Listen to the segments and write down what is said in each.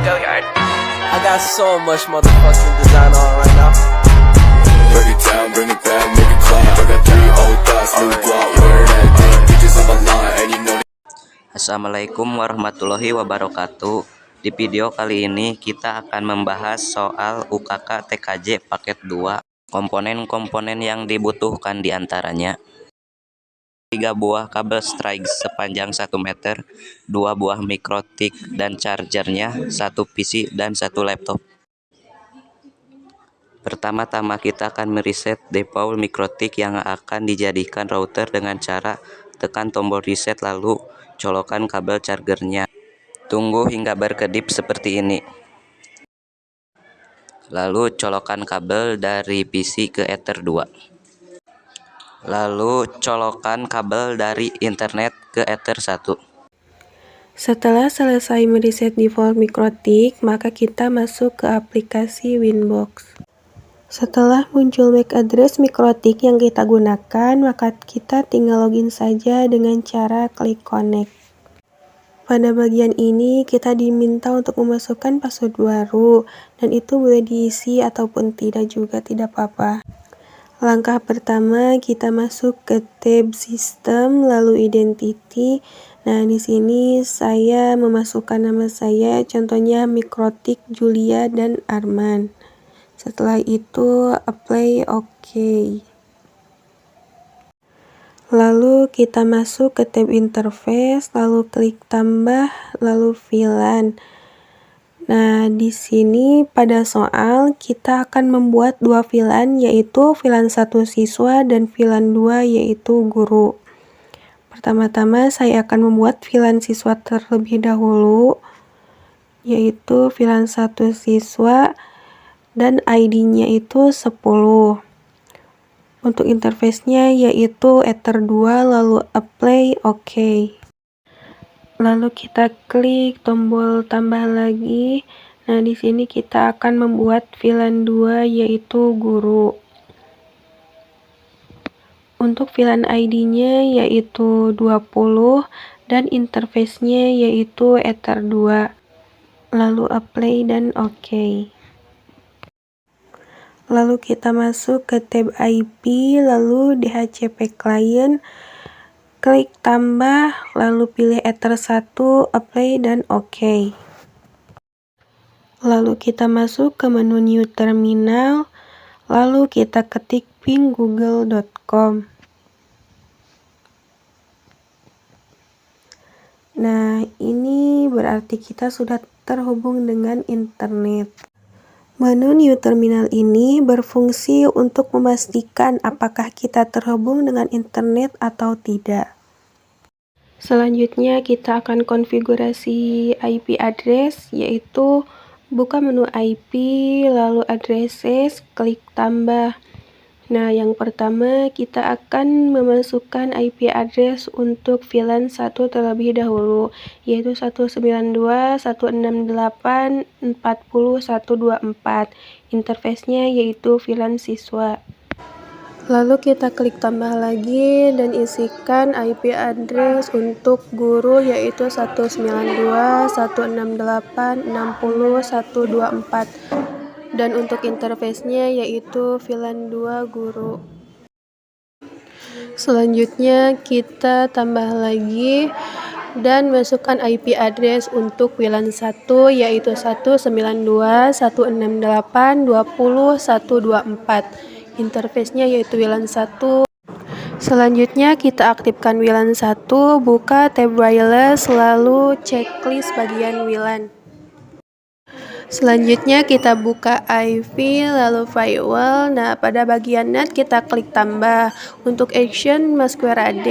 I got so much motherfucking design on right now. Break it down, bring it back, make it clap. I got 3 old thoughts, new guap, where that thing, bitches on my line, and you know. Assalamualaikum warahmatullahi wabarakatuh. Di video kali ini kita akan membahas soal UKK TKJ paket 2. Komponen-komponen yang dibutuhkan diantaranya 3 buah kabel strike sepanjang 1 meter, 2 buah mikrotik dan chargernya, 1 PC dan 1 laptop. Pertama-tama kita akan mereset default mikrotik yang akan dijadikan router dengan cara tekan tombol reset lalu colokan kabel chargernya. Tunggu hingga berkedip seperti ini. Lalu colokan kabel dari PC ke Ether 2. Lalu colokan kabel dari internet ke Ether 1. Setelah selesai mereset default mikrotik, maka kita masuk ke aplikasi Winbox. Setelah muncul MAC address mikrotik yang kita gunakan, maka kita tinggal login saja dengan cara klik connect. Pada bagian ini kita diminta untuk memasukkan password baru, dan itu boleh diisi ataupun tidak juga, tidak apa-apa. Langkah pertama kita masuk ke tab sistem lalu identity. Nah, di sini saya memasukkan nama saya, contohnya Mikrotik Julia dan Arman. Setelah itu apply OK. Lalu kita masuk ke tab interface, lalu klik tambah, lalu VLAN. Nah, di sini pada soal kita akan membuat 2 VLAN, yaitu VLAN 1 siswa dan VLAN 2 yaitu guru. Pertama-tama saya akan membuat VLAN siswa terlebih dahulu, yaitu VLAN 1 siswa dan ID-nya itu 10. Untuk interface-nya yaitu Ether 2, lalu apply OK. Lalu kita klik tombol tambah lagi. Nah, di sini kita akan membuat VLAN 2 yaitu guru. Untuk VLAN ID-nya yaitu 20 dan interface-nya yaitu Ether 2. Lalu apply dan OK. Lalu kita masuk ke tab IP, lalu DHCP client, klik tambah, lalu pilih Ether 1, apply dan OK. Lalu kita masuk ke menu new terminal, lalu kita ketik ping google.com. Nah, ini berarti kita sudah terhubung dengan internet. Menu new terminal ini berfungsi untuk memastikan apakah kita terhubung dengan internet atau tidak. Selanjutnya kita akan konfigurasi IP address, yaitu buka menu IP, lalu addresses, klik tambah. Nah, yang pertama kita akan memasukkan IP address untuk VLAN 1 terlebih dahulu, yaitu 192.168.40.124. Interface-nya yaitu VLAN siswa. Lalu kita klik tambah lagi dan isikan IP address untuk guru yaitu 192.168.60.124. Dan untuk interface-nya yaitu VLAN 2 guru. Selanjutnya kita tambah lagi dan masukkan IP address untuk VLAN 1 yaitu 192.168.20.124. Interface-nya yaitu VLAN 1. Selanjutnya kita aktifkan VLAN 1, buka tab wireless, lalu checklist bagian WLAN. Selanjutnya kita buka IV, lalu firewall. Nah, pada bagian net kita klik tambah. Untuk action Maskware AD.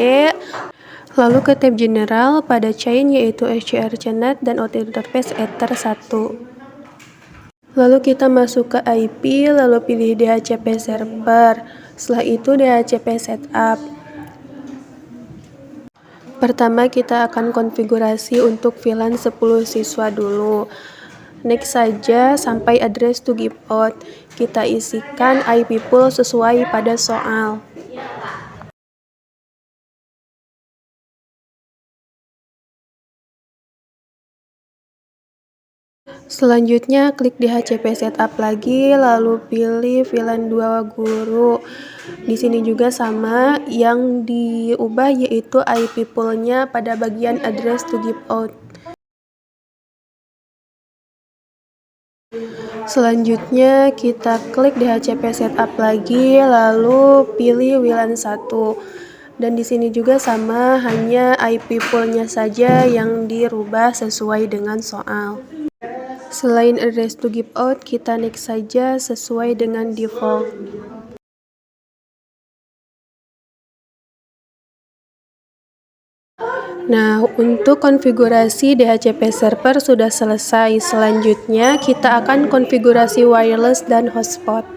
Lalu ke tab general, pada chain yaitu SCRCnet dan auto interface Ether 1. Lalu kita masuk ke IP, lalu pilih DHCP server. Setelah itu DHCP setup. Pertama kita akan konfigurasi untuk VLAN 10 siswa dulu. Next saja sampai address to give out. Kita isikan IP pool sesuai pada soal. Selanjutnya klik di HCP setup lagi, lalu pilih VLAN 2 guru. Di sini juga sama, yang diubah yaitu IP poolnya pada bagian address to give out. Selanjutnya kita klik di HCP setup lagi, lalu pilih VLAN 1. Dan di sini juga sama, hanya IP poolnya saja yang dirubah sesuai dengan soal. Selain address to give out, kita next saja sesuai dengan default. Nah, untuk konfigurasi DHCP server sudah selesai. Selanjutnya, kita akan konfigurasi wireless dan hotspot.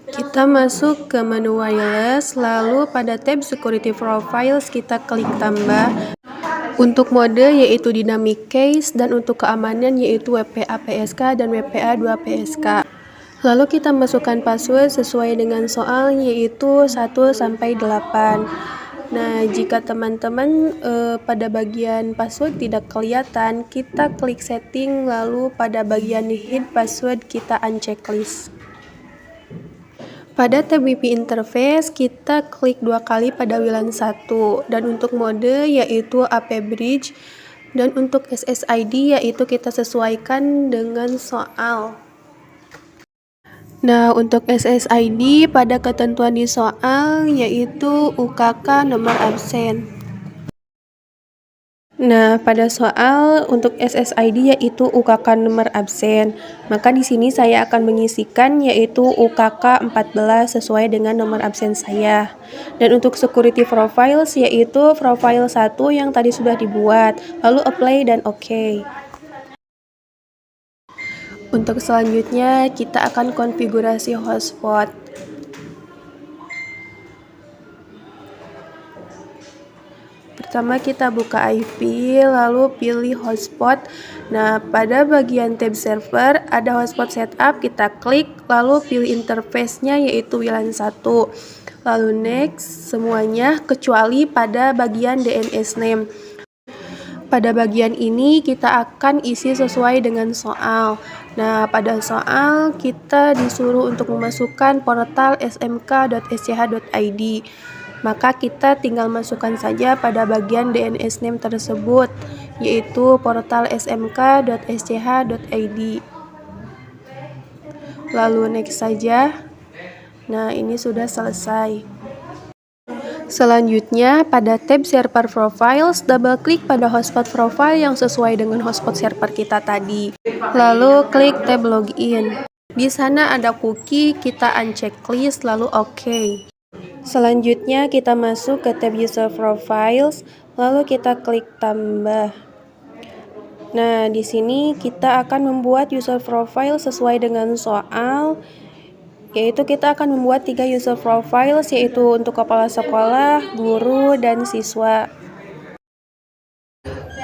Kita masuk ke menu wireless, lalu pada tab security profiles kita klik tambah. Untuk mode yaitu dynamic case, dan untuk keamanan yaitu WPA PSK dan WPA 2 PSK. Lalu kita masukkan password sesuai dengan soal yaitu 1 sampai 8. Nah, jika teman-teman pada bagian password tidak kelihatan, kita klik setting, lalu pada bagian hide password kita unchecklist. Pada tab WiFi interface, kita klik 2 kali pada WLAN 1, dan untuk mode yaitu AP Bridge, dan untuk SSID yaitu kita sesuaikan dengan soal. Nah, untuk SSID pada ketentuan di soal yaitu UKK nomor absen. Nah, pada soal untuk SSID yaitu UKK nomor absen. Maka di sini saya akan mengisikan yaitu UKK 14 sesuai dengan nomor absen saya. Dan untuk security profiles yaitu profile 1 yang tadi sudah dibuat, lalu apply dan OK. Untuk selanjutnya kita akan konfigurasi hotspot. Pertama kita buka IP, lalu pilih hotspot. Nah, pada bagian tab server ada hotspot setup, kita klik, lalu pilih interface-nya yaitu WLAN 1. Lalu next semuanya kecuali pada bagian DNS name. Pada bagian ini kita akan isi sesuai dengan soal. Nah, pada soal kita disuruh untuk memasukkan portal smk.sch.id. Maka kita tinggal masukkan saja pada bagian DNS name tersebut, yaitu portal smk.sch.id. Lalu next saja. Nah, ini sudah selesai. Selanjutnya, pada tab server profiles, double klik pada hotspot profile yang sesuai dengan hotspot server kita tadi. Lalu klik tab login. Di sana ada cookie, kita unchecklist lalu OK. Selanjutnya kita masuk ke tab user profiles, lalu kita klik tambah. Nah, di sini kita akan membuat user profile sesuai dengan soal, yaitu kita akan membuat 3 user profiles, yaitu untuk kepala sekolah, guru, dan siswa.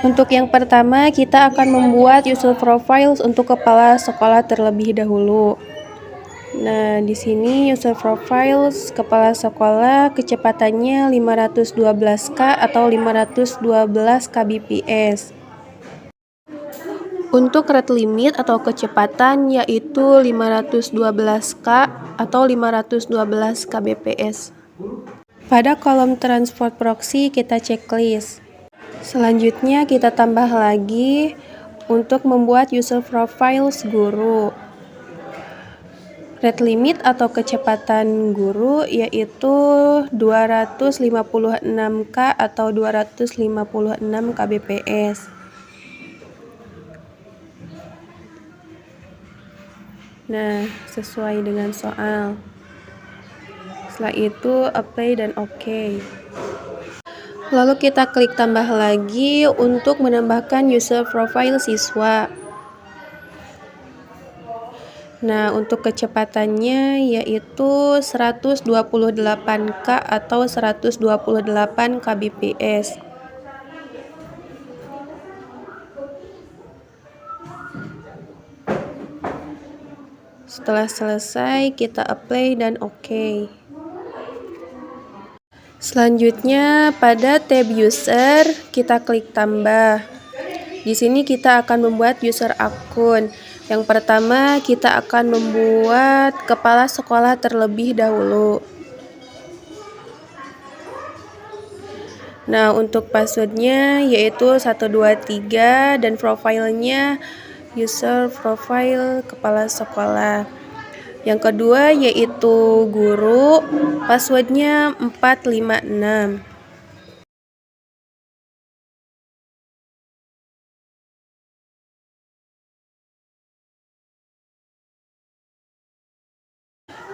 Untuk yang pertama, kita akan membuat user profiles untuk kepala sekolah terlebih dahulu. Nah, di sini user profiles kepala sekolah kecepatannya 512K atau 512 kbps. Untuk rate limit atau kecepatan yaitu 512K atau 512 kbps. Pada kolom transport proxy kita checklist. Selanjutnya kita tambah lagi untuk membuat user profiles guru. Rate limit atau kecepatan guru yaitu 256K atau 256 kbps. Nah, sesuai dengan soal. Setelah itu apply dan OK. Lalu kita klik tambah lagi untuk menambahkan user profile siswa. Nah, untuk kecepatannya yaitu 128K atau 128 kbps. Setelah selesai, kita apply dan OK. Selanjutnya pada tab user kita klik tambah. Di sini kita akan membuat user akun. Yang pertama kita akan membuat kepala sekolah terlebih dahulu. Nah, untuk passwordnya yaitu 123 dan profilnya user profile kepala sekolah. Yang kedua yaitu guru, passwordnya 456.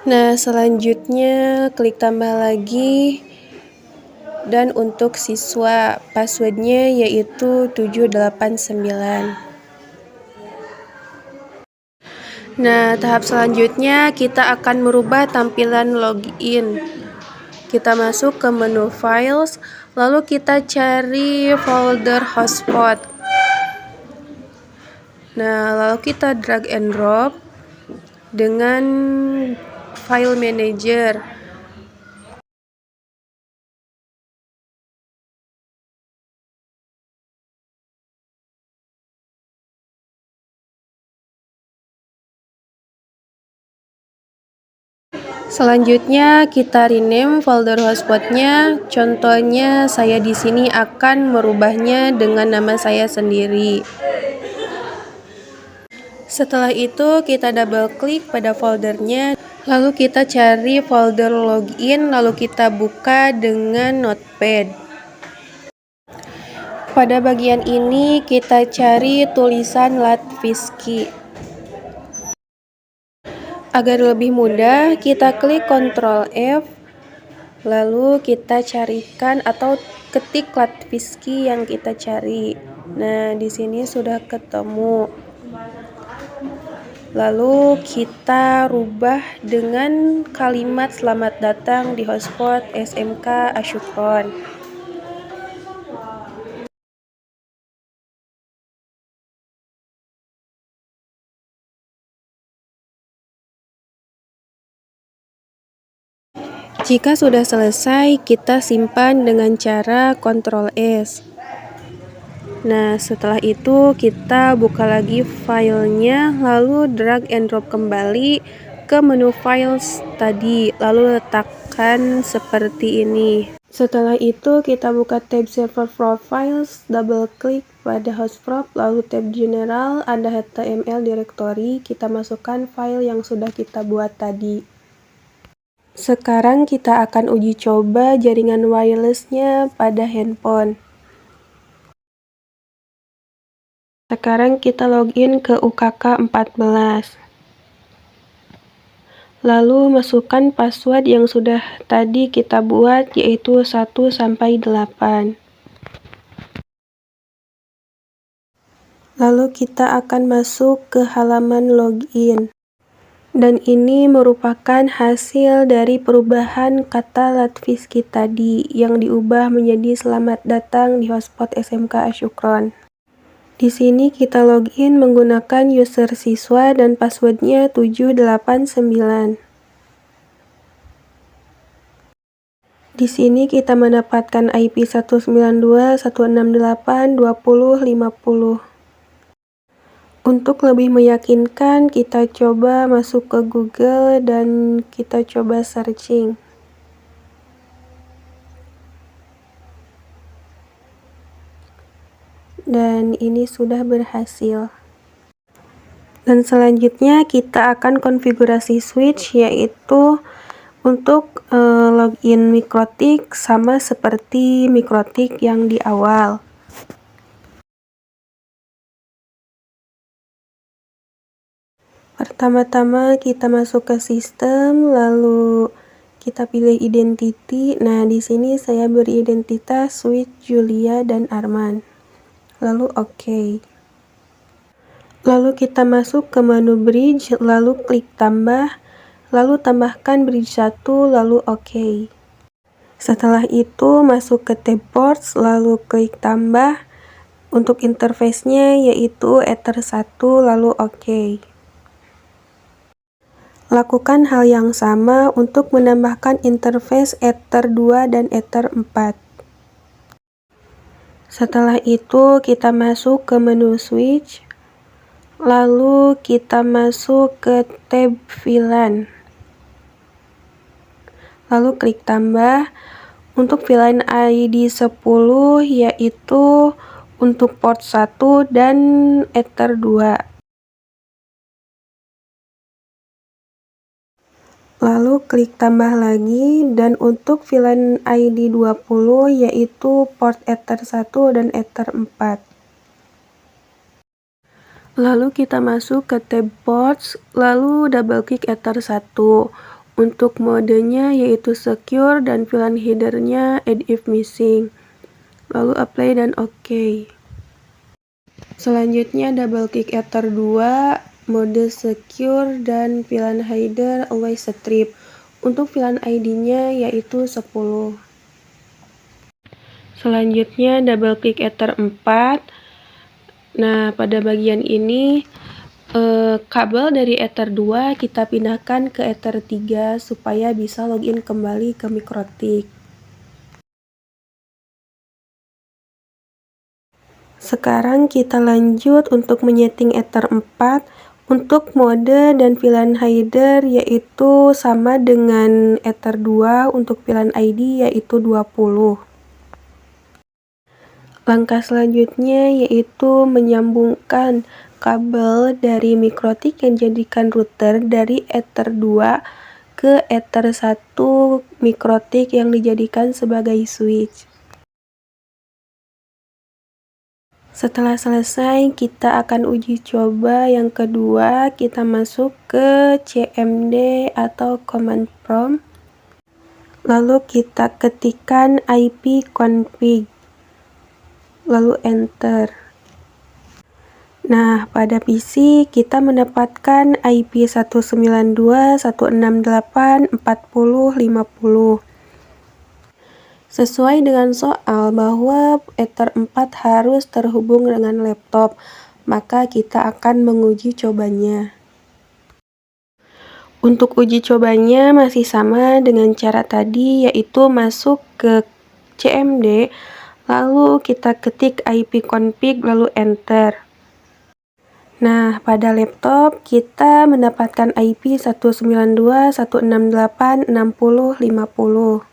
Nah, selanjutnya klik tambah lagi. Dan untuk siswa, passwordnya yaitu 789. Nah, tahap selanjutnya kita akan merubah tampilan login. Kita masuk ke menu files, lalu kita cari folder hotspot. Nah, lalu kita drag and drop dengan file manager. Selanjutnya kita rename folder hotspotnya. Contohnya saya di sini akan merubahnya dengan nama saya sendiri. Setelah itu kita double klik pada foldernya, lalu kita cari folder login, lalu kita buka dengan notepad. Pada bagian ini kita cari tulisan Latviski. Agar lebih mudah, kita klik Ctrl F, lalu kita carikan atau ketik Latviski yang kita cari. Nah, di sini sudah ketemu. Lalu kita rubah dengan kalimat selamat datang di hotspot SMK Asyukron. Jika sudah selesai, kita simpan dengan cara Ctrl S. Nah, setelah itu kita buka lagi filenya, lalu drag and drop kembali ke menu files tadi, lalu letakkan seperti ini. Setelah itu kita buka tab server profiles, double klik pada hotspot, lalu tab general, ada HTML directory, kita masukkan file yang sudah kita buat tadi. Sekarang kita akan uji coba jaringan wirelessnya pada handphone. Sekarang kita login ke UKK 14. Lalu masukkan password yang sudah tadi kita buat, yaitu 1 sampai 8. Lalu kita akan masuk ke halaman login. Dan ini merupakan hasil dari perubahan kata Latviski tadi yang diubah menjadi selamat datang di hotspot SMK Asyukron. Di sini kita login menggunakan user siswa dan passwordnya 789. Di sini kita mendapatkan IP 192.168.20.50. Untuk lebih meyakinkan, kita coba masuk ke Google dan kita coba searching. Dan ini sudah berhasil. Dan selanjutnya kita akan konfigurasi switch, yaitu untuk login MikroTik sama seperti MikroTik yang di awal. Pertama-tama kita masuk ke sistem, lalu kita pilih identity. Nah, di sini saya beri identitas Switch Julia dan Arman. Lalu OK. Lalu kita masuk ke menu bridge, lalu klik tambah, lalu tambahkan bridge 1, lalu OK. Setelah itu masuk ke tab ports, lalu klik tambah. Untuk interface-nya yaitu Ether 1, lalu OK. Lakukan hal yang sama untuk menambahkan interface Ether 2 dan Ether 4. Setelah itu kita masuk ke menu switch, lalu kita masuk ke tab VLAN, lalu klik tambah. Untuk VLAN ID 10 yaitu untuk port 1 dan Ether 2. Lalu klik tambah lagi, dan untuk VLAN ID 20 yaitu port Ether 1 dan Ether 4. Lalu kita masuk ke tab ports, lalu double klik Ether 1. Untuk modenya yaitu secure dan VLAN headernya add if missing. Lalu apply dan OK. Selanjutnya double klik Ether 2, mode secure dan VLAN header always strip. Untuk VLAN ID-nya yaitu 10. Selanjutnya double klik Ether 4. Nah, pada bagian ini kabel dari Ether 2 kita pindahkan ke Ether 3 supaya bisa login kembali ke Mikrotik. Sekarang kita lanjut untuk menyeting Ether 4. Untuk mode dan VLAN header yaitu sama dengan Ether 2, untuk VLAN ID yaitu 20. Langkah selanjutnya yaitu menyambungkan kabel dari Mikrotik yang jadikan router dari Ether 2 ke Ether 1 Mikrotik yang dijadikan sebagai switch. Setelah selesai, kita akan uji coba yang kedua. Kita masuk ke CMD atau command prompt, lalu kita ketikkan ipconfig, lalu enter. Nah, pada PC kita mendapatkan IP 192.168.40.50. Sesuai dengan soal bahwa Ether 4 harus terhubung dengan laptop, maka kita akan menguji cobanya. Untuk uji cobanya masih sama dengan cara tadi, yaitu masuk ke CMD, lalu kita ketik ipconfig, lalu enter. Nah, pada laptop kita mendapatkan IP 192.168.60.50.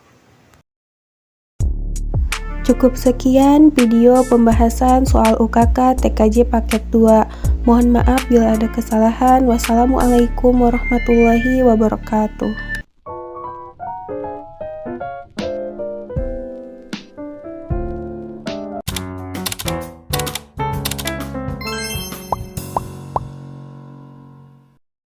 Cukup sekian video pembahasan soal UKK TKJ paket 2. Mohon maaf bila ada kesalahan. Wassalamualaikum warahmatullahi wabarakatuh.